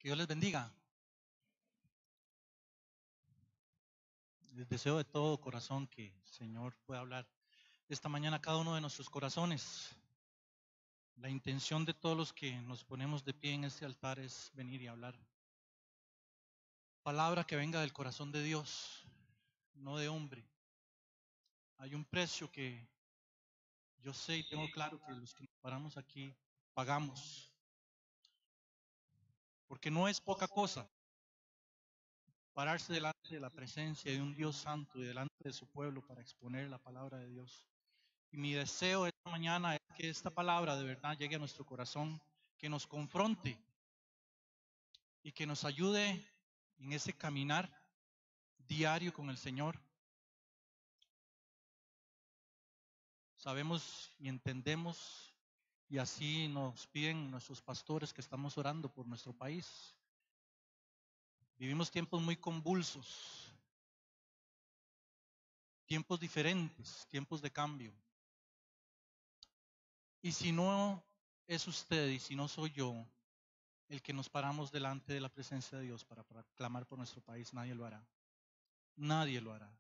Que Dios les bendiga. Les deseo de todo corazón que el Señor pueda hablar esta mañana a cada uno de nuestros corazones. La intención de todos los que nos ponemos de pie en este altar es venir y hablar. Palabra que venga del corazón de Dios, no de hombre. Hay un precio que yo sé y tengo claro que los que nos paramos aquí pagamos. Porque no es poca cosa pararse delante de la presencia de un Dios santo y delante de su pueblo para exponer la palabra de Dios. Y mi deseo esta mañana es que esta palabra de verdad llegue a nuestro corazón, que nos confronte y que nos ayude en ese caminar diario con el Señor. Sabemos y entendemos, y así nos piden nuestros pastores que estamos orando por nuestro país. Vivimos tiempos muy convulsos, tiempos diferentes, tiempos de cambio. Y si no es usted y si no soy yo el que nos paramos delante de la presencia de Dios para clamar por nuestro país, nadie lo hará. Nadie lo hará.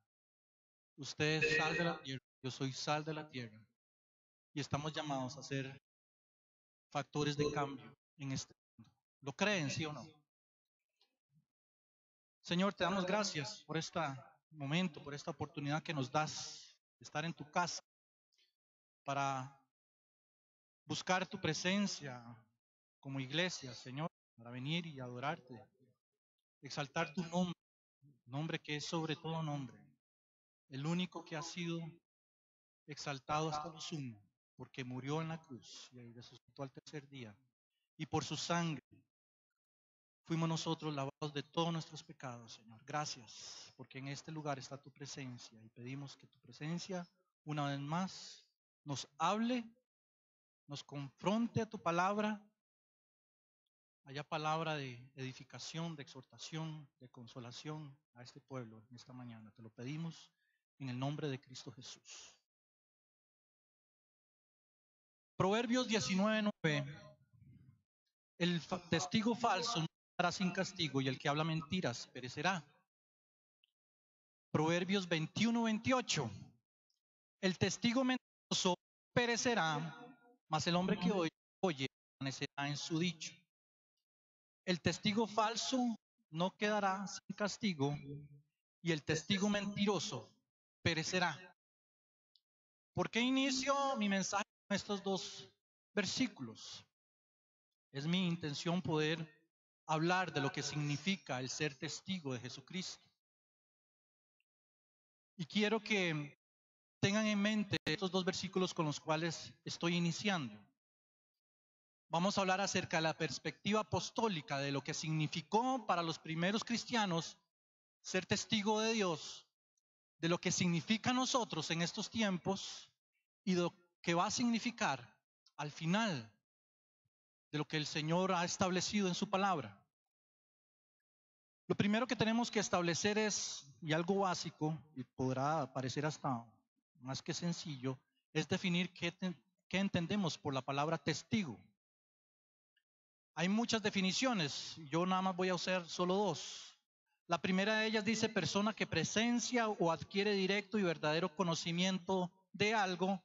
Usted es sal de la tierra, yo soy sal de la tierra. Y estamos llamados a ser factores de cambio en este mundo. ¿Lo creen, sí o no? Señor, te damos gracias por este momento, por esta oportunidad que nos das de estar en tu casa para buscar tu presencia como iglesia, Señor, para venir y adorarte, exaltar tu nombre, nombre que es sobre todo nombre, el único que ha sido exaltado hasta lo sumo, porque murió en la cruz y resucitó al tercer día. Y por su sangre fuimos nosotros lavados de todos nuestros pecados, Señor. Gracias, porque en este lugar está tu presencia y pedimos que tu presencia, una vez más, nos hable, nos confronte a tu palabra, haya palabra de edificación, de exhortación, de consolación a este pueblo en esta mañana. Te lo pedimos en el nombre de Cristo Jesús. Proverbios 19:9. El testigo falso no estará sin castigo y el que habla mentiras perecerá. Proverbios 21:28. El testigo mentiroso perecerá, mas el hombre que oye permanecerá en su dicho. El testigo falso no quedará sin castigo y el testigo mentiroso perecerá. ¿Por qué inicio mi mensaje con estos dos versículos? Es mi intención poder hablar de lo que significa el ser testigo de Jesucristo. Y quiero que tengan en mente estos dos versículos con los cuales estoy iniciando. Vamos a hablar acerca de la perspectiva apostólica de lo que significó para los primeros cristianos ser testigo de Dios, de lo que significa a nosotros en estos tiempos y de lo que va a significar al final de lo que el Señor ha establecido en su palabra. Lo primero que tenemos que establecer es, y algo básico, y podrá parecer hasta más que sencillo, es definir qué entendemos por la palabra testigo. Hay muchas definiciones, yo nada más voy a usar solo dos. La primera de ellas dice persona que presencia o adquiere directo y verdadero conocimiento de algo.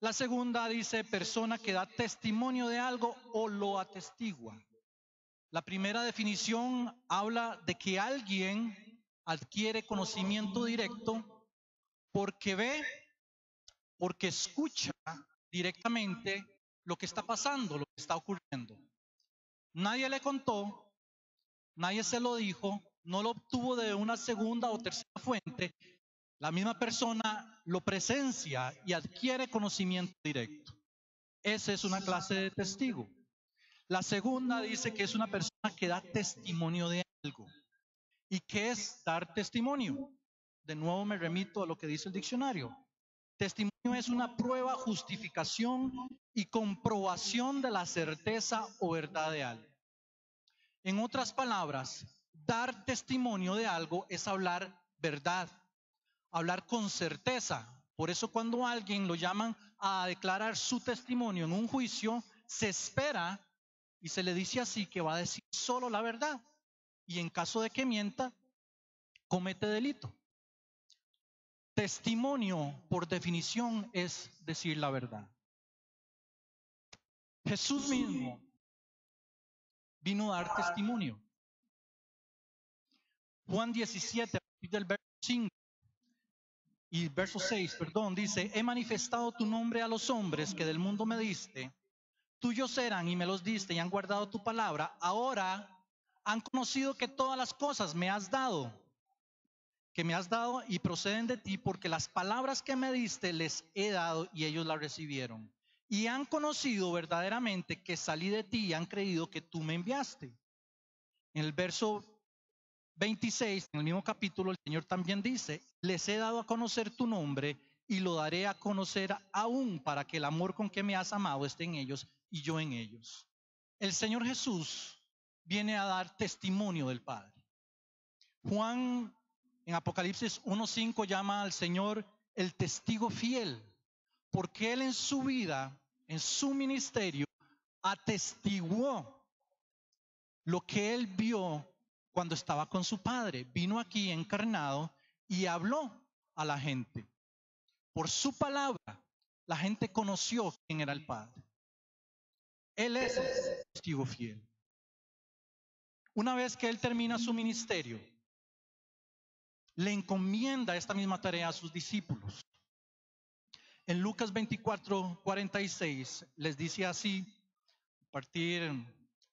La segunda dice persona que da testimonio de algo o lo atestigua. La primera definición habla de que alguien adquiere conocimiento directo porque ve, porque escucha directamente lo que está pasando, lo que está ocurriendo. Nadie le contó, nadie se lo dijo, no lo obtuvo de una segunda o tercera fuente. La misma persona lo presencia y adquiere conocimiento directo. Esa es una clase de testigo. La segunda dice que es una persona que da testimonio de algo. ¿Y qué es dar testimonio? De nuevo me remito a lo que dice el diccionario. Testimonio es una prueba, justificación y comprobación de la certeza o verdad de algo. En otras palabras, dar testimonio de algo es hablar verdad, hablar con certeza. Por eso cuando a alguien lo llaman a declarar su testimonio en un juicio, se espera y se le dice así que va a decir solo la verdad. Y en caso de que mienta, comete delito. Testimonio, por definición, es decir la verdad. Jesús mismo vino a dar testimonio. Juan 17, a partir del verso 5 y verso 6, perdón, dice: he manifestado tu nombre a los hombres que del mundo me diste. Tuyos eran y me los diste y han guardado tu palabra. Ahora han conocido que todas las cosas que me has dado y proceden de ti, porque las palabras que me diste les he dado y ellos las recibieron. Y han conocido verdaderamente que salí de ti y han creído que tú me enviaste. En el verso 26, en el mismo capítulo, el Señor también dice: les he dado a conocer tu nombre y lo daré a conocer aún, para que el amor con que me has amado esté en ellos y yo en ellos. El Señor Jesús viene a dar testimonio del Padre. Juan en Apocalipsis 1:5 llama al Señor el testigo fiel, porque Él en su vida, en su ministerio, atestiguó lo que Él vio cuando estaba con su Padre. Vino aquí encarnado y habló a la gente. Por su palabra, la gente conoció quién era el Padre. Él es el testigo fiel. Una vez que Él termina su ministerio, le encomienda esta misma tarea a sus discípulos. En Lucas 24:46 les dice así, a partir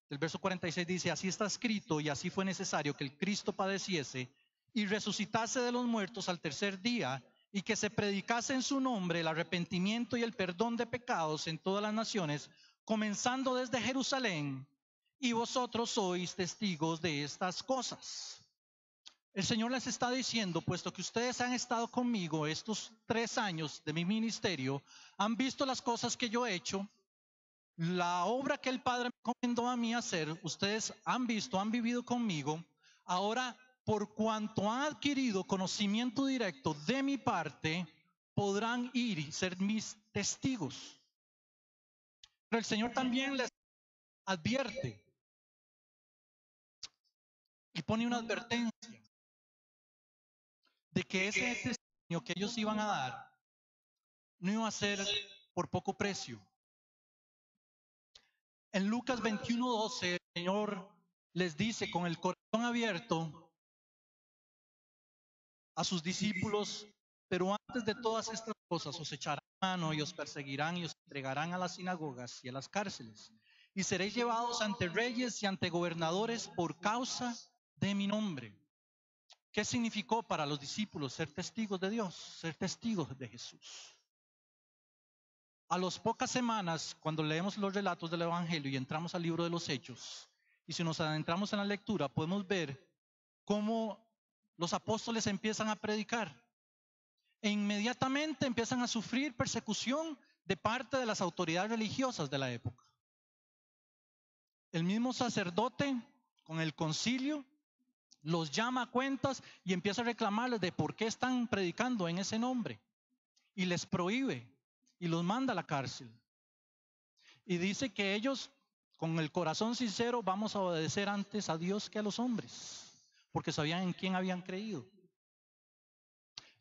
del verso 46 dice: así está escrito y así fue necesario que el Cristo padeciese y resucitase de los muertos al tercer día, y que se predicase en su nombre el arrepentimiento y el perdón de pecados en todas las naciones, comenzando desde Jerusalén, y vosotros sois testigos de estas cosas. El Señor les está diciendo: puesto que ustedes han estado conmigo estos 3 años de mi ministerio, han visto las cosas que yo he hecho, la obra que el Padre me encomendó a mí hacer, ustedes han visto, han vivido conmigo. Ahora, por cuanto han adquirido conocimiento directo de mi parte, podrán ir y ser mis testigos. Pero el Señor también les advierte y pone una advertencia de que ese testimonio que ellos iban a dar no iba a ser por poco precio. En Lucas 21:12, el Señor les dice con el corazón abierto a sus discípulos: pero antes de todas estas cosas os echarán mano y os perseguirán y os entregarán a las sinagogas y a las cárceles, y seréis llevados ante reyes y ante gobernadores por causa de mi nombre. ¿Qué significó para los discípulos ser testigos de Dios, ser testigos de Jesús? A las pocas semanas, cuando leemos los relatos del Evangelio y entramos al libro de los Hechos, y si nos adentramos en la lectura, podemos ver cómo los apóstoles empiezan a predicar e inmediatamente empiezan a sufrir persecución de parte de las autoridades religiosas de la época. El mismo sacerdote con el concilio los llama a cuentas y empieza a reclamarles de por qué están predicando en ese nombre, y les prohíbe y los manda a la cárcel. Y dice que ellos, con el corazón sincero, vamos a obedecer antes a Dios que a los hombres, porque sabían en quién habían creído.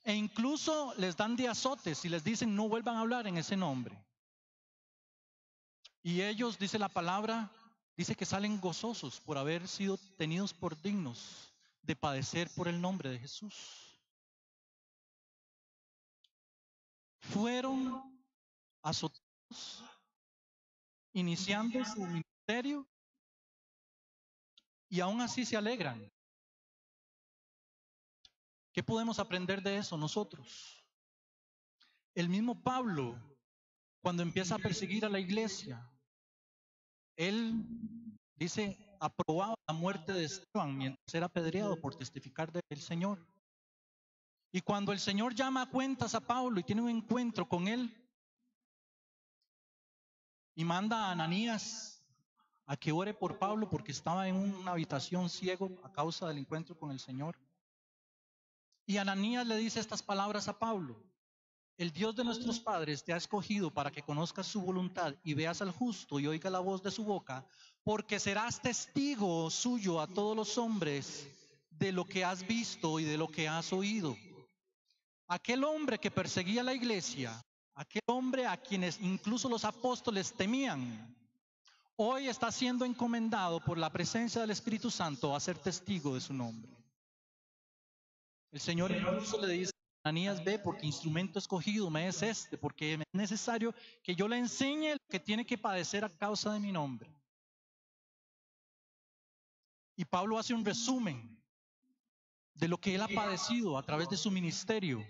E incluso les dan de azotes y les dicen: no vuelvan a hablar en ese nombre. Y ellos, dice la palabra, dice que salen gozosos por haber sido tenidos por dignos de padecer por el nombre de Jesús. Fueron azotados iniciando su ministerio y aún así se alegran. ¿Qué podemos aprender de eso nosotros? El mismo Pablo, cuando empieza a perseguir a la iglesia, él dice: aprobaba la muerte de Esteban mientras era apedreado por testificar del Señor. Y cuando el Señor llama a cuentas a Pablo y tiene un encuentro con él y manda a Ananías a que ore por Pablo porque estaba en una habitación ciego a causa del encuentro con el Señor. Y Ananías le dice estas palabras a Pablo: El Dios de nuestros padres te ha escogido para que conozcas su voluntad y veas al justo y oiga la voz de su boca, porque serás testigo suyo a todos los hombres de lo que has visto y de lo que has oído. Aquel hombre que perseguía la iglesia, aquel hombre a quienes incluso los apóstoles temían, hoy está siendo encomendado por la presencia del Espíritu Santo a ser testigo de su nombre. El Señor incluso le dice: Ananías, ve, porque instrumento escogido me es este, porque es necesario que yo le enseñe lo que tiene que padecer a causa de mi nombre. Y Pablo hace un resumen de lo que él ha padecido a través de su ministerio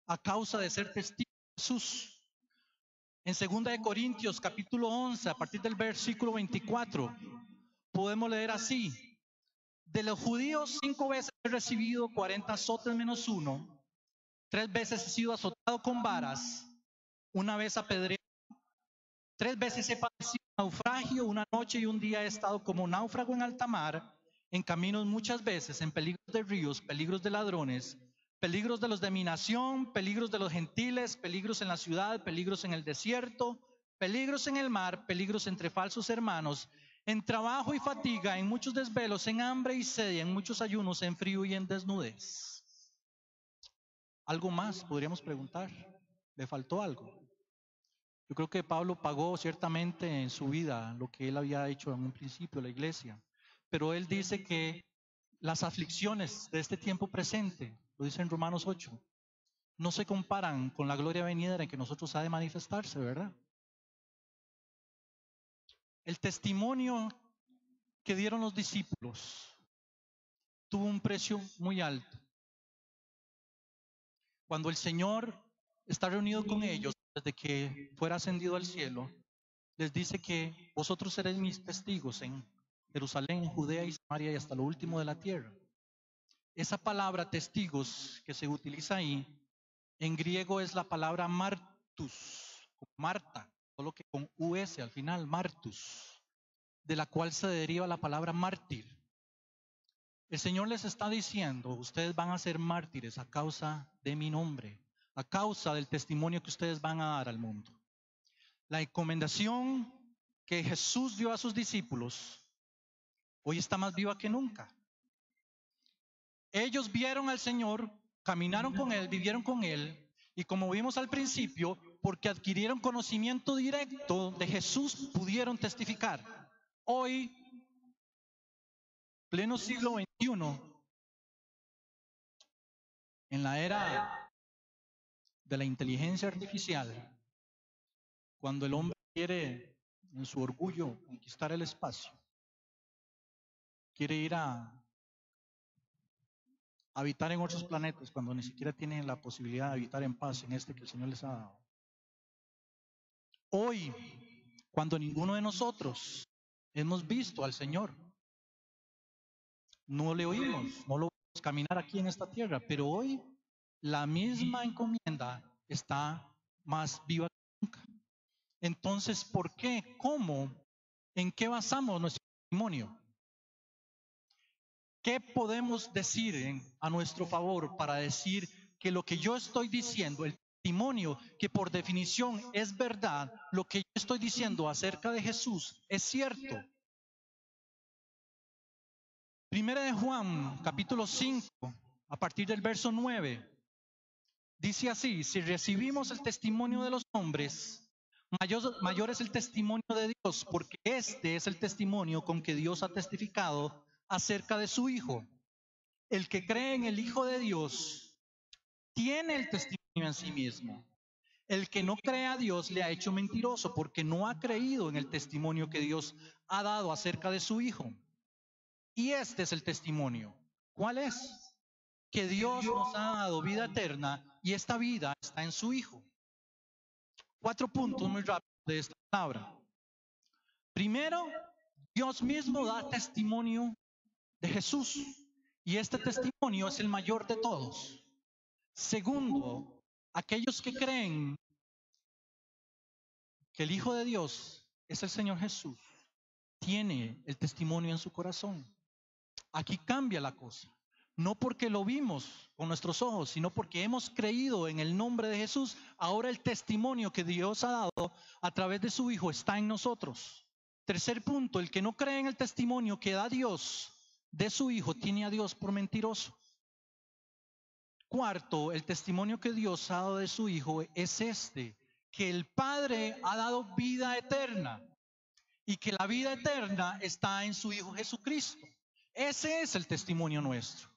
a causa de ser testigo de Jesús. En 2 Corintios capítulo 11, a partir del versículo 24, podemos leer así: de los judíos 5 veces he recibido 40 azotes menos uno, 3 veces he sido azotado con varas, 1 vez apedreado, 3 veces he padecido naufragio, 1 noche y 1 día he estado como náufrago en alta mar, en caminos muchas veces, en peligros de ríos, peligros de ladrones, peligros de los de mi nación, peligros de los gentiles, peligros en la ciudad, peligros en el desierto, peligros en el mar, peligros entre falsos hermanos, en trabajo y fatiga, en muchos desvelos, en hambre y sed, en muchos ayunos, en frío y en desnudez. ¿Algo más podríamos preguntar? ¿Le faltó algo? Yo creo que Pablo pagó ciertamente en su vida lo que él había hecho en un principio, la iglesia. Pero él dice que las aflicciones de este tiempo presente, lo dice en Romanos 8, no se comparan con la gloria venidera en que nosotros ha de manifestarse, ¿verdad? El testimonio que dieron los discípulos tuvo un precio muy alto. Cuando el Señor está reunido con ellos desde que fuera ascendido al cielo, les dice que vosotros seréis mis testigos en Jerusalén, en Judea y Samaria y hasta lo último de la tierra. Esa palabra testigos que se utiliza ahí en griego es la palabra martus, Marta, solo que con US al final, martus, de la cual se deriva la palabra mártir. El Señor les está diciendo: ustedes van a ser mártires a causa de mi nombre, a causa del testimonio que ustedes van a dar al mundo. La encomendación que Jesús dio a sus discípulos hoy está más viva que nunca. Ellos vieron al Señor, caminaron con Él, vivieron con Él, y como vimos al principio, porque adquirieron conocimiento directo de Jesús, pudieron testificar. Hoy, pleno siglo XXI, en la era de la inteligencia artificial, cuando el hombre quiere, en su orgullo, conquistar el espacio, quiere ir a habitar en otros planetas cuando ni siquiera tienen la posibilidad de habitar en paz en este que el Señor les ha dado. Hoy, cuando ninguno de nosotros hemos visto al Señor, no le oímos, no lo vemos caminar aquí en esta tierra, pero hoy la misma encomienda está más viva que nunca. Entonces, ¿por qué? ¿Cómo? ¿En qué basamos nuestro testimonio? ¿Qué podemos decir a nuestro favor para decir que lo que yo estoy diciendo, el testimonio que por definición es verdad, lo que yo estoy diciendo acerca de Jesús es cierto? Primera de Juan, capítulo 5, a partir del verso 9, dice así: si recibimos el testimonio de los hombres, mayor es el testimonio de Dios, porque este es el testimonio con que Dios ha testificado acerca de su Hijo. El que cree en el Hijo de Dios tiene el testimonio en sí mismo. El que no cree a Dios le ha hecho mentiroso, porque no ha creído en el testimonio que Dios ha dado acerca de su Hijo. Y este es el testimonio. ¿Cuál es? Que Dios nos ha dado vida eterna y esta vida está en su Hijo. 4 puntos muy rápidos de esta palabra. Primero, Dios mismo da testimonio de Jesús y este testimonio es el mayor de todos. Segundo, aquellos que creen que el Hijo de Dios es el Señor Jesús, tiene el testimonio en su corazón. Aquí cambia la cosa. no porque lo vimos con nuestros ojos, sino porque hemos creído en el nombre de Jesús. Ahora el testimonio que Dios ha dado a través de su Hijo está en nosotros. Tercer punto, el que no cree en el testimonio que da Dios de su Hijo tiene a Dios por mentiroso. Cuarto, el testimonio que Dios ha dado de su Hijo es este, que el Padre ha dado vida eterna y que la vida eterna está en su Hijo Jesucristo. Ese es el testimonio nuestro.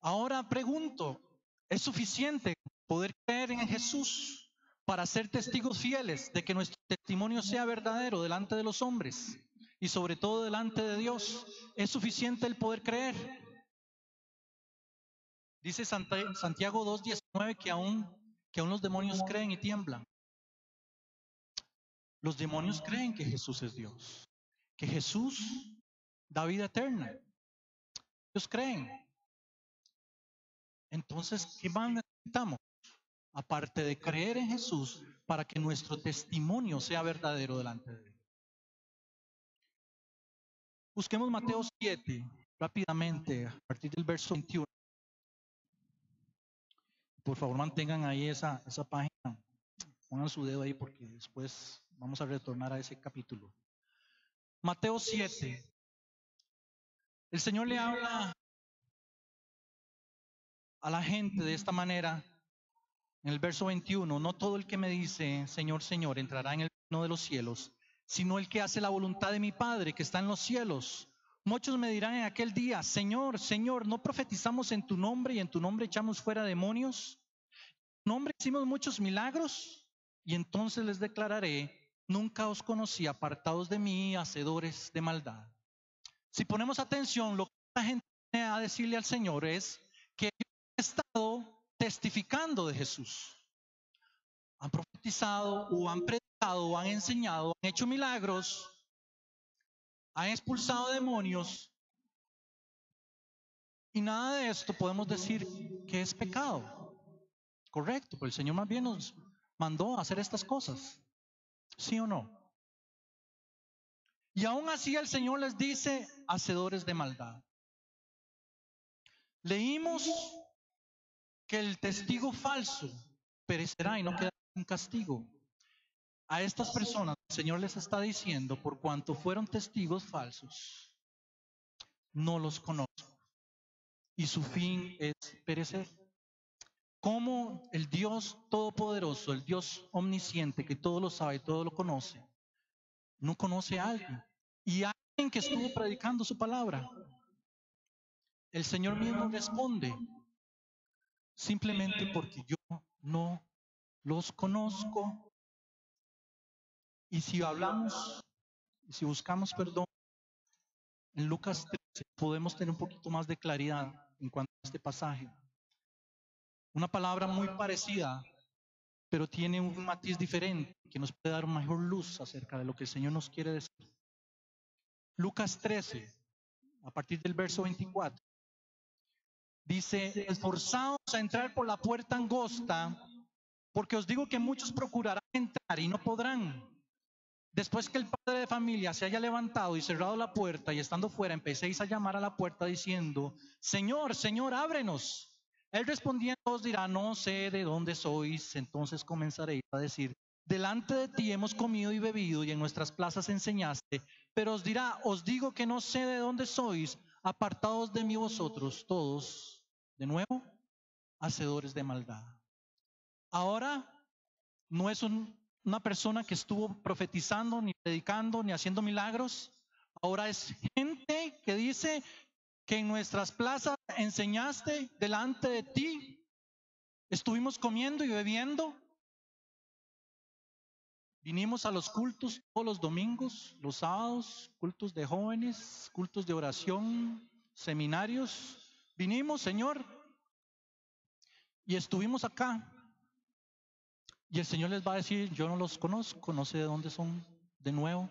Ahora pregunto, ¿es suficiente poder creer en Jesús para ser testigos fieles de que nuestro testimonio sea verdadero delante de los hombres y sobre todo delante de Dios? ¿Es suficiente el poder creer? Dice Santiago 2:19 que aún los demonios creen y tiemblan. Los demonios creen que Jesús es Dios, que Jesús da vida eterna. Ellos creen. Entonces, ¿qué más necesitamos? Aparte de creer en Jesús, para que nuestro testimonio sea verdadero delante de Dios. Busquemos Mateo 7 rápidamente, a partir del verso 21. Por favor, mantengan ahí esa página. Pongan su dedo ahí porque después vamos a retornar a ese capítulo. Mateo 7. El Señor le habla a la gente de esta manera. En el verso 21, no todo el que me dice, Señor, Señor, entrará en el reino de los cielos, sino el que hace la voluntad de mi Padre que está en los cielos. Muchos me dirán en aquel día, Señor, Señor, ¿no profetizamos en tu nombre y en tu nombre echamos fuera demonios? ¿En tu nombre hicimos muchos milagros? Y entonces les declararé, nunca os conocí, apartados de mí, hacedores de maldad. Si ponemos atención, lo que la gente viene a decirle al Señor es que ellos han estado testificando de Jesús. Han profetizado o han predicado o han enseñado, han hecho milagros, han expulsado demonios y nada de esto podemos decir que es pecado. Correcto, pero el Señor más bien nos mandó a hacer estas cosas. ¿Sí o no? Y aún así el Señor les dice, hacedores de maldad. Leímos que el testigo falso perecerá y no quedará sin castigo. A estas personas el Señor les está diciendo, por cuanto fueron testigos falsos, no los conozco y su fin es perecer. Como el Dios todopoderoso, el Dios omnisciente que todo lo sabe, todo lo conoce, no conoce a alguien y a alguien que estuvo predicando su palabra? El Señor mismo responde, simplemente porque yo no los conozco. Y si hablamos, si buscamos perdón, en Lucas 13 podemos tener un poquito más de claridad en cuanto a este pasaje. Una palabra muy parecida, pero tiene un matiz diferente que nos puede dar mejor luz acerca de lo que el Señor nos quiere decir. Lucas 13, a partir del verso 24, dice, esforzaos a entrar por la puerta angosta, porque os digo que muchos procurarán entrar y no podrán. Después que el padre de familia se haya levantado y cerrado la puerta y estando fuera, empecéis a llamar a la puerta diciendo, Señor, Señor, ábrenos. Él respondiendo os dirá, no sé de dónde sois. Entonces comenzaréis a decir, delante de ti hemos comido y bebido y en nuestras plazas enseñaste. Pero os dirá, os digo que no sé de dónde sois, apartados de mí vosotros todos, de nuevo, hacedores de maldad. Ahora no es una persona que estuvo profetizando, ni predicando, ni haciendo milagros. Ahora es gente que dice que en nuestras plazas enseñaste delante de ti. Estuvimos comiendo y bebiendo. Vinimos a los cultos todos los domingos, los sábados, cultos de jóvenes, cultos de oración, seminarios. Vinimos, Señor, y estuvimos acá. Y el Señor les va a decir, yo no los conozco, no sé de dónde son de nuevo.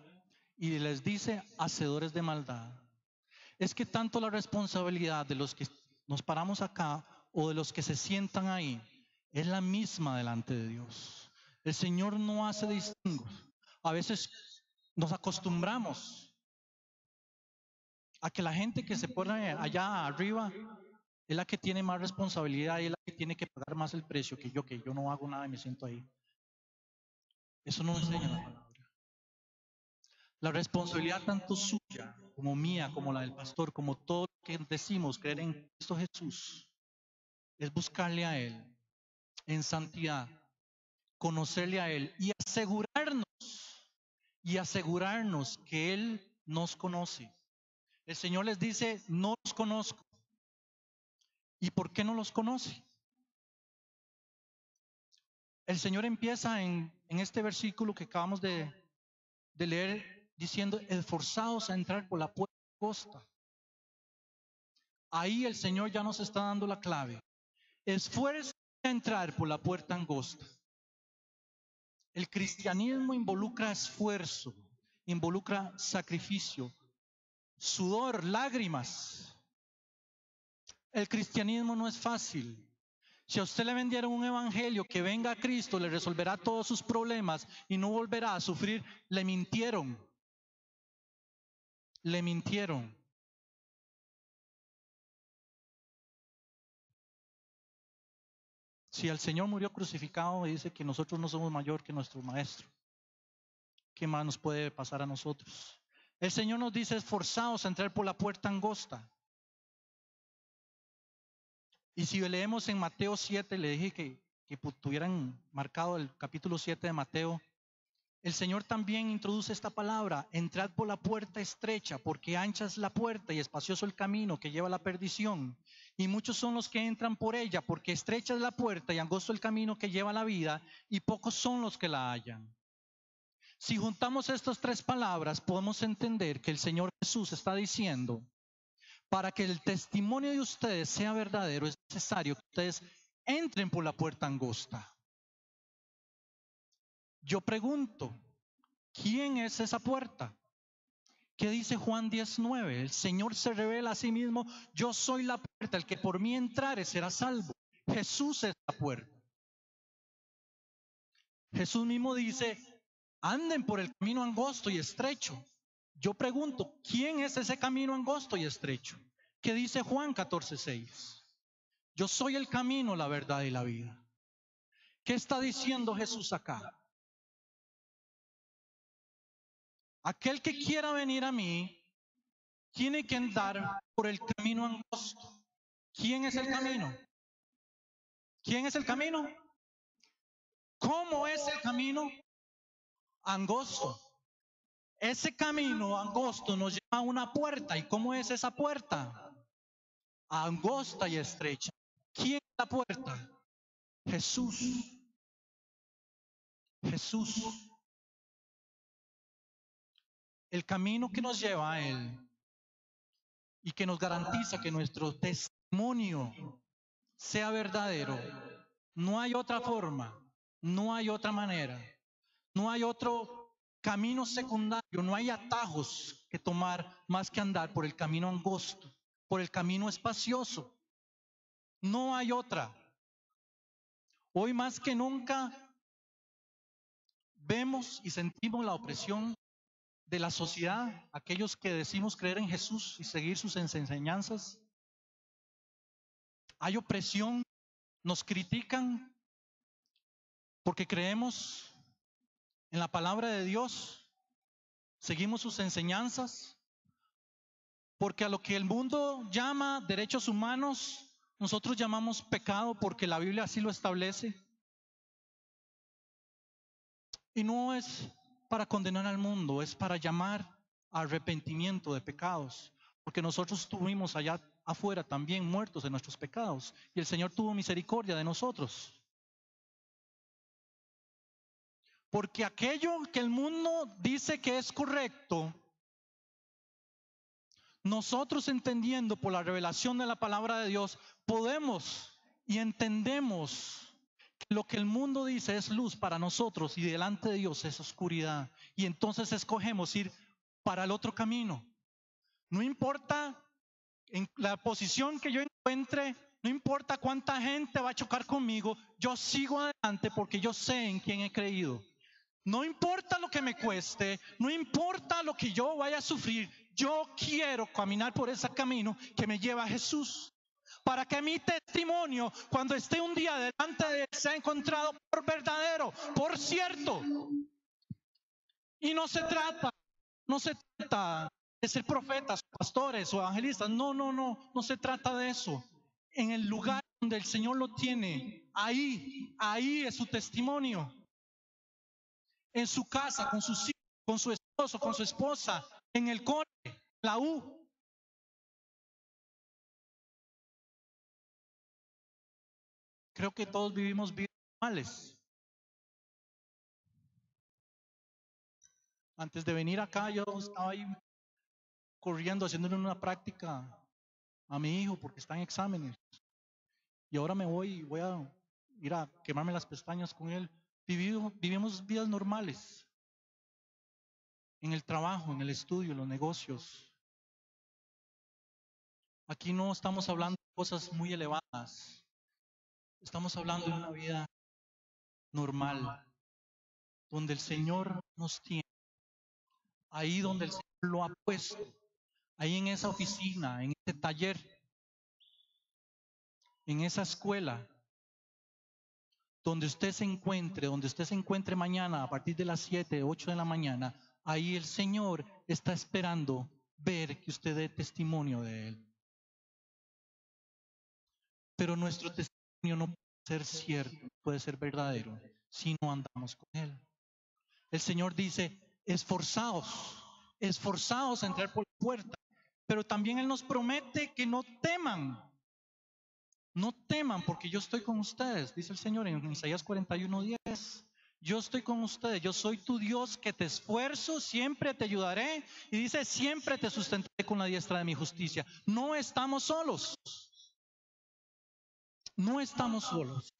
Y les dice, hacedores de maldad. Es que tanto la responsabilidad de los que nos paramos acá o de los que se sientan ahí es la misma delante de Dios. El Señor no hace distingos. A veces nos acostumbramos a que la gente que se pone allá arriba es la que tiene más responsabilidad y es la que tiene que pagar más el precio que yo no hago nada y me siento ahí. Eso no enseña la palabra. La responsabilidad tanto suya como mía, como la del pastor, como todo lo que decimos creer en Cristo Jesús, es buscarle a Él en santidad, conocerle a Él y asegurarnos que Él nos conoce. El Señor les dice, no los conozco. ¿Y por qué no los conoce? El Señor empieza en este versículo que acabamos de leer diciendo, esforzados a entrar por la puerta angosta. Ahí el Señor ya nos está dando la clave. Esfuerzo a entrar por la puerta angosta. El cristianismo involucra esfuerzo, involucra sacrificio, sudor, lágrimas. El cristianismo no es fácil. Si a usted le vendieron un evangelio que venga a Cristo, le resolverá todos sus problemas y no volverá a sufrir, le mintieron. Le mintieron. Si el Señor murió crucificado, dice que nosotros no somos mayor que nuestro maestro. ¿Qué más nos puede pasar a nosotros? El Señor nos dice, esforzados a entrar por la puerta angosta. Y si leemos en Mateo 7, le dije que tuvieran marcado el capítulo 7 de Mateo, el Señor también introduce esta palabra, entrad por la puerta estrecha, porque ancha es la puerta y espacioso el camino que lleva a la perdición. Y muchos son los que entran por ella, porque estrecha es la puerta y angosto el camino que lleva a la vida, y pocos son los que la hallan. Si juntamos estas tres palabras, podemos entender que el Señor Jesús está diciendo, para que el testimonio de ustedes sea verdadero, es necesario que ustedes entren por la puerta angosta. Yo pregunto, ¿quién es esa puerta? ¿Qué dice Juan 19? El Señor se revela a sí mismo, yo soy la puerta, el que por mí entrare será salvo. Jesús es la puerta. Jesús mismo dice, anden por el camino angosto y estrecho. Yo pregunto, ¿quién es ese camino angosto y estrecho? ¿Qué dice Juan 14:6? Yo soy el camino, la verdad y la vida. ¿Qué está diciendo Jesús acá? Aquel que quiera venir a mí tiene que andar por el camino angosto. ¿Quién es el camino? ¿Quién es el camino? ¿Cómo es el camino? Angosto. Ese camino angosto nos lleva a una puerta. ¿Y cómo es esa puerta? Angosta y estrecha. ¿Quién es la puerta? Jesús. Jesús. El camino que nos lleva a Él y que nos garantiza que nuestro testimonio sea verdadero. No hay otra forma, no hay otra manera, no hay otro camino secundario, no hay atajos que tomar más que andar por el camino angosto, por el camino espacioso. No hay otra. Hoy más que nunca vemos y sentimos la opresión de la sociedad, aquellos que decimos creer en Jesús y seguir sus enseñanzas. Hay opresión, nos critican porque creemos en la palabra de Dios, seguimos sus enseñanzas, porque a lo que el mundo llama derechos humanos, nosotros llamamos pecado porque la Biblia así lo establece. Y no es para condenar al mundo, es para llamar a arrepentimiento de pecados, porque nosotros estuvimos allá afuera también muertos en nuestros pecados y el Señor tuvo misericordia de nosotros. Porque aquello que el mundo dice que es correcto, nosotros entendiendo por la revelación de la palabra de Dios, podemos y entendemos que lo que el mundo dice es luz para nosotros y delante de Dios es oscuridad. Y entonces escogemos ir para el otro camino. No importa en la posición que yo encuentre, no importa cuánta gente va a chocar conmigo, yo sigo adelante porque yo sé en quién he creído. No importa lo que me cueste, no importa lo que yo vaya a sufrir, yo quiero caminar por ese camino que me lleva a Jesús. Para que mi testimonio, cuando esté un día delante de Él, sea encontrado por verdadero, por cierto. Y no se trata de ser profetas, pastores o evangelistas. No se trata de eso. En el lugar donde el Señor lo tiene, ahí es su testimonio. En su casa, con sus hijos, con su esposo, con su esposa, en el cole, la U. Creo que todos vivimos vidas normales. Antes de venir acá, yo estaba ahí corriendo, haciéndole una práctica a mi hijo porque está en exámenes. Y ahora voy a ir a quemarme las pestañas con él. Vivimos vidas normales. En el trabajo, en el estudio, en los negocios. Aquí no estamos hablando de cosas muy elevadas. Estamos hablando de una vida normal, donde el Señor nos tiene. Ahí donde el Señor lo ha puesto. Ahí en esa oficina, en ese taller, en esa escuela, donde usted se encuentre mañana a partir de las 7, 8 de la mañana, ahí el Señor está esperando ver que usted dé testimonio de Él. Pero nuestro testimonio no puede ser cierto, puede ser verdadero, si no andamos con Él. El Señor dice, esforzaos a entrar por la puerta, pero también Él nos promete que no teman. No teman porque yo estoy con ustedes, dice el Señor en Isaías 41:10. Yo estoy con ustedes, yo soy tu Dios que te esfuerzo, siempre te ayudaré. Y dice, siempre te sustentaré con la diestra de mi justicia. No estamos solos. No estamos solos.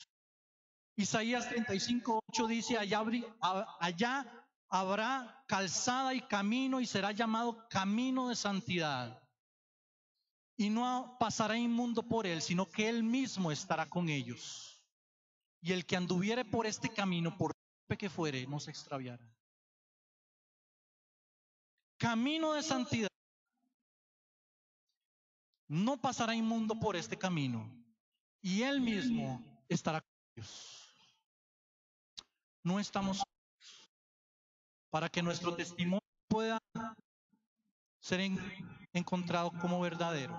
Isaías 35:8 dice, allá habrá calzada y camino y será llamado camino de santidad. Y no pasará inmundo por él, sino que él mismo estará con ellos. Y el que anduviere por este camino, por que fuere, no se extraviará. Camino de santidad. No pasará inmundo por este camino. Y él mismo estará con ellos. No estamos para que nuestro testimonio pueda ser encontrado como verdadero.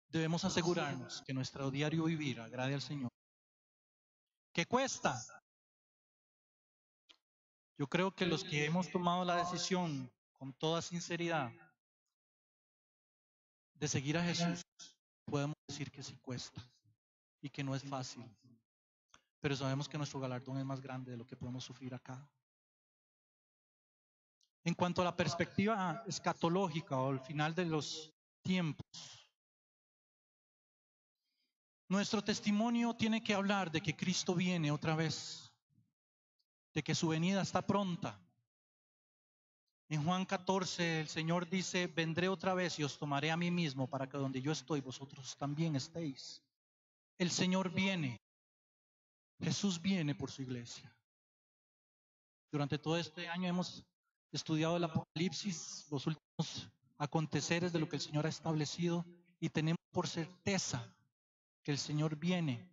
Debemos asegurarnos que nuestro diario vivir agrade al Señor. ¿Qué cuesta? Yo creo que los que hemos tomado la decisión con toda sinceridad de seguir a Jesús, podemos decir que sí cuesta y que no es fácil. Pero sabemos que nuestro galardón es más grande de lo que podemos sufrir acá. En cuanto a la perspectiva escatológica o al final de los tiempos, nuestro testimonio tiene que hablar de que Cristo viene otra vez, de que su venida está pronta. En Juan 14 el Señor dice, vendré otra vez y os tomaré a mí mismo para que donde yo estoy vosotros también estéis. El Señor viene, Jesús viene por su iglesia. Durante todo este año hemos estudiado el Apocalipsis, los últimos aconteceres de lo que el Señor ha establecido y tenemos por certeza que el Señor viene.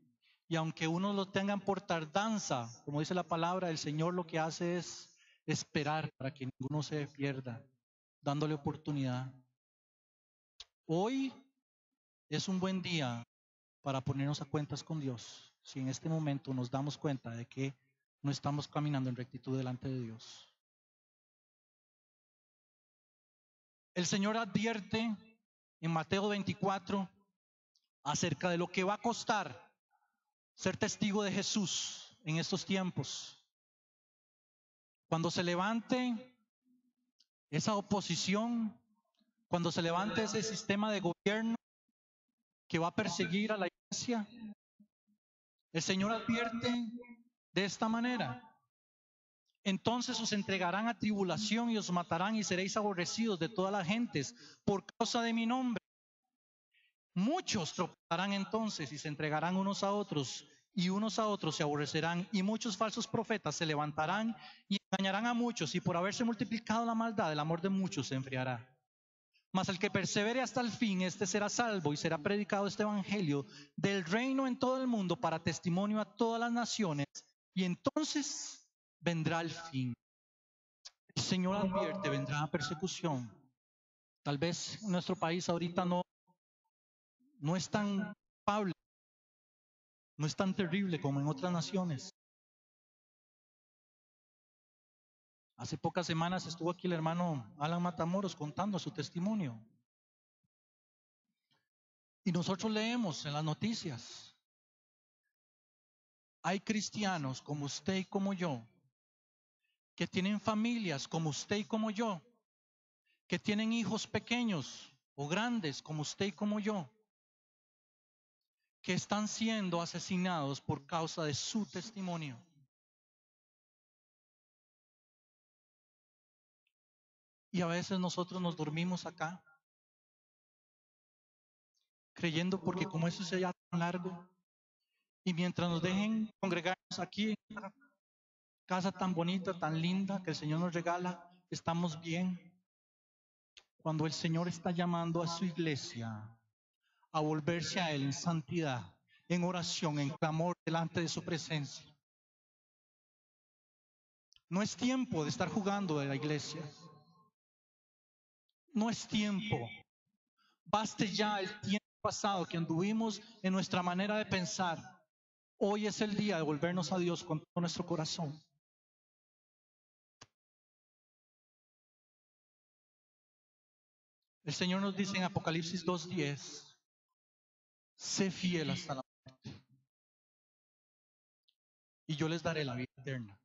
Y aunque unos lo tengan por tardanza, como dice la palabra, el Señor lo que hace es esperar para que ninguno se pierda, dándole oportunidad. Hoy es un buen día para ponernos a cuentas con Dios. Si en este momento nos damos cuenta de que no estamos caminando en rectitud delante de Dios. El Señor advierte en Mateo 24 acerca de lo que va a costar ser testigo de Jesús en estos tiempos. Cuando se levante esa oposición, cuando se levante ese sistema de gobierno que va a perseguir a la iglesia, el Señor advierte de esta manera. Entonces os entregarán a tribulación y os matarán y seréis aborrecidos de todas las gentes por causa de mi nombre. Muchos tropezarán entonces y se entregarán unos a otros y unos a otros se aborrecerán y muchos falsos profetas se levantarán y Dañarán a muchos y por haberse multiplicado la maldad, el amor de muchos se enfriará. Mas el que persevere hasta el fin, este será salvo y será predicado este evangelio del reino en todo el mundo para testimonio a todas las naciones y entonces vendrá el fin. El Señor advierte, vendrá persecución. Tal vez en nuestro país ahorita no es tan culpable, no es tan terrible como en otras naciones. Hace pocas semanas estuvo aquí el hermano Alan Matamoros contando su testimonio. Y nosotros leemos en las noticias, hay cristianos como usted y como yo, que tienen familias como usted y como yo, que tienen hijos pequeños o grandes como usted y como yo, que están siendo asesinados por causa de su testimonio. Y a veces nosotros nos dormimos acá, creyendo porque como eso sería tan largo, y mientras nos dejen congregarnos aquí en esta casa tan bonita, tan linda que el Señor nos regala, estamos bien. Cuando el Señor está llamando a su iglesia a volverse a Él en santidad, en oración, en clamor delante de su presencia. No es tiempo de estar jugando de la iglesia. No es tiempo. Baste ya el tiempo pasado que anduvimos en nuestra manera de pensar. Hoy es el día de volvernos a Dios con todo nuestro corazón. El Señor nos dice en Apocalipsis 2:10, sé fiel hasta la muerte y yo les daré la vida eterna.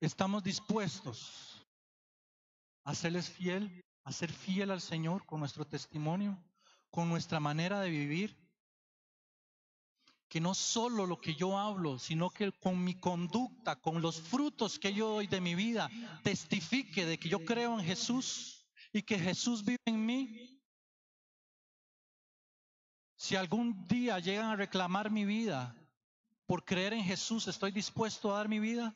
Estamos dispuestos a serles fiel, a ser fiel al Señor con nuestro testimonio, con nuestra manera de vivir, que no solo lo que yo hablo, sino que con mi conducta, con los frutos que yo doy de mi vida, testifique de que yo creo en Jesús y que Jesús vive en mí. Si algún día llegan a reclamar mi vida por creer en Jesús, ¿estoy dispuesto a dar mi vida?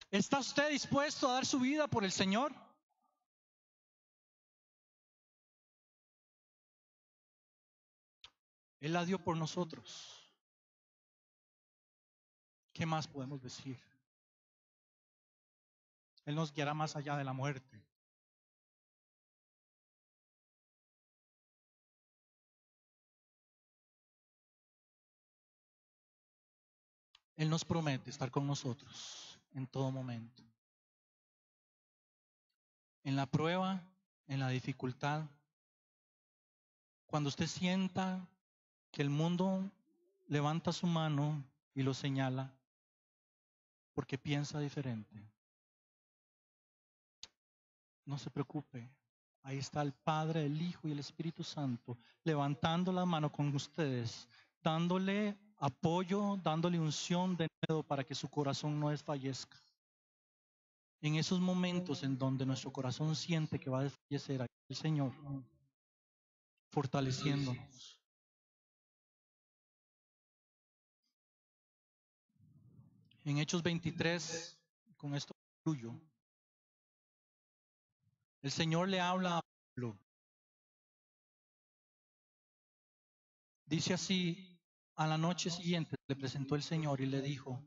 ¿Está usted dispuesto a dar su vida por el Señor? Él la dio por nosotros. ¿Qué más podemos decir? Él nos guiará más allá de la muerte. Él nos promete estar con nosotros en todo momento. En la prueba, en la dificultad, cuando usted sienta que el mundo levanta su mano y lo señala porque piensa diferente, no se preocupe. Ahí está el Padre, el Hijo y el Espíritu Santo levantando la mano con ustedes, dándole apoyo, dándole unción de nuevo para que su corazón no desfallezca. En esos momentos en donde nuestro corazón siente que va a desfallecer, ahí está el Señor fortaleciéndonos. En Hechos 23, con esto concluyo, el Señor le habla a Pablo. Dice así, a la noche siguiente le presentó el Señor y le dijo,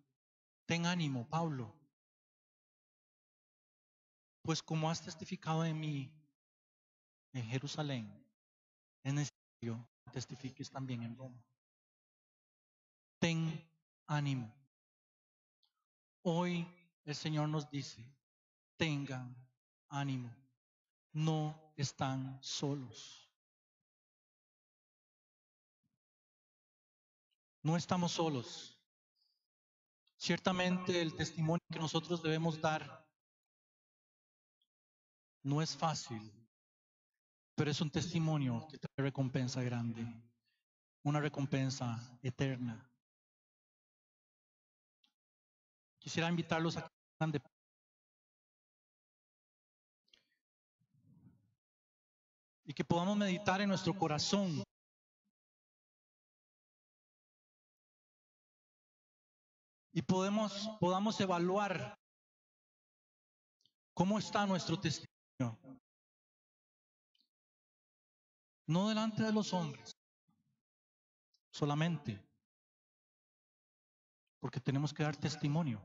ten ánimo, Pablo, pues como has testificado de mí en Jerusalén, es necesario que testifiques también en Roma. Ten ánimo. Hoy el Señor nos dice, tengan ánimo, no están solos. No estamos solos. Ciertamente el testimonio que nosotros debemos dar no es fácil, pero es un testimonio que trae recompensa grande, una recompensa eterna. Quisiera invitarlos a que hagan de y que podamos meditar en nuestro corazón y podamos evaluar cómo está nuestro testimonio. No delante de los hombres, solamente porque tenemos que dar testimonio,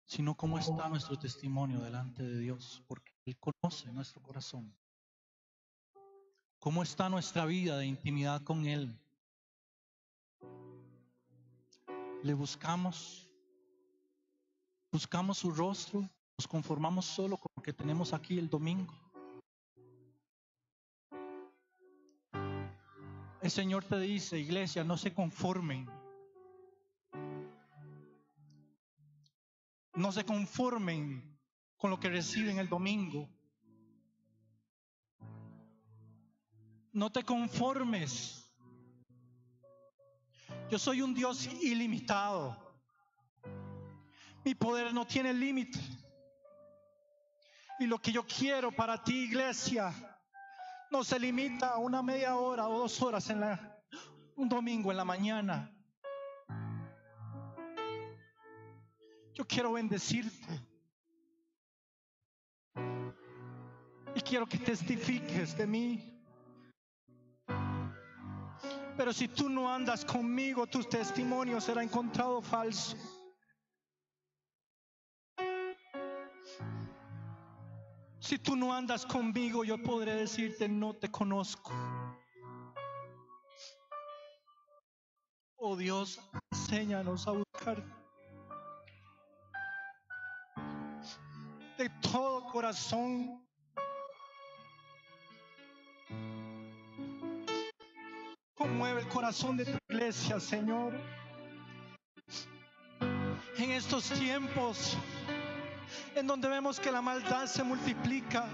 sino cómo está nuestro testimonio delante de Dios, porque Él conoce nuestro corazón. ¿Cómo está nuestra vida de intimidad con Él? ¿Le buscamos su rostro? ¿Nos conformamos solo con lo que tenemos aquí el domingo? El Señor te dice, iglesia, no se conformen. No se conformen con lo que reciben el domingo. No te conformes. Yo soy un Dios ilimitado. Mi poder no tiene límite. Y lo que yo quiero para ti, iglesia, no se limita a una media hora o 2 horas un domingo en la mañana. Yo quiero bendecirte. Y quiero que testifiques de mí. Pero si tú no andas conmigo, tu testimonio será encontrado falso. Si tú no andas conmigo, yo podré decirte, no te conozco. Oh Dios, enséñanos a buscarte de todo corazón. Conmueve el corazón de tu iglesia, Señor. En estos tiempos en donde vemos que la maldad se multiplica,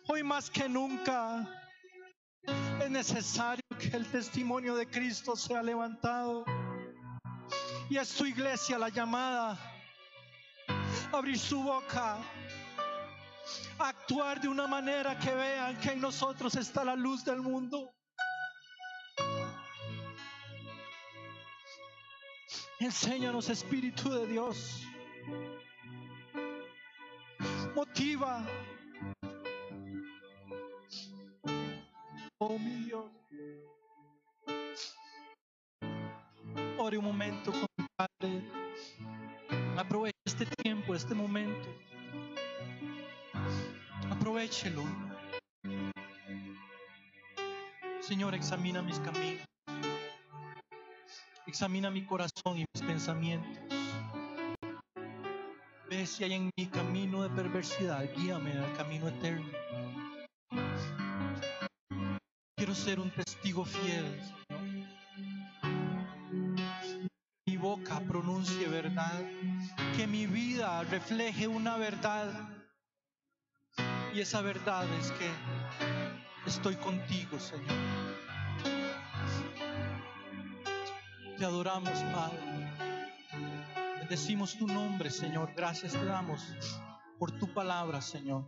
hoy más que nunca es necesario que el testimonio de Cristo sea levantado. Y es tu iglesia la llamada a abrir su boca, a actuar de una manera que vean que en nosotros está la luz del mundo. Enséñanos, Espíritu de Dios. Motiva. Oh mi Dios. Ore un momento con mi Padre. Aproveche este tiempo, este momento. Aprovechelo. Señor, examina mis caminos. Examina mi corazón y mis pensamientos. Ve si hay en mi camino de perversidad. Guíame al camino eterno. Quiero ser un testigo fiel, Señor. Mi boca pronuncie verdad. Que mi vida refleje una verdad. Y esa verdad es que estoy contigo, Señor. Te adoramos, Padre. Bendecimos tu nombre, Señor. Gracias te damos por tu palabra, Señor.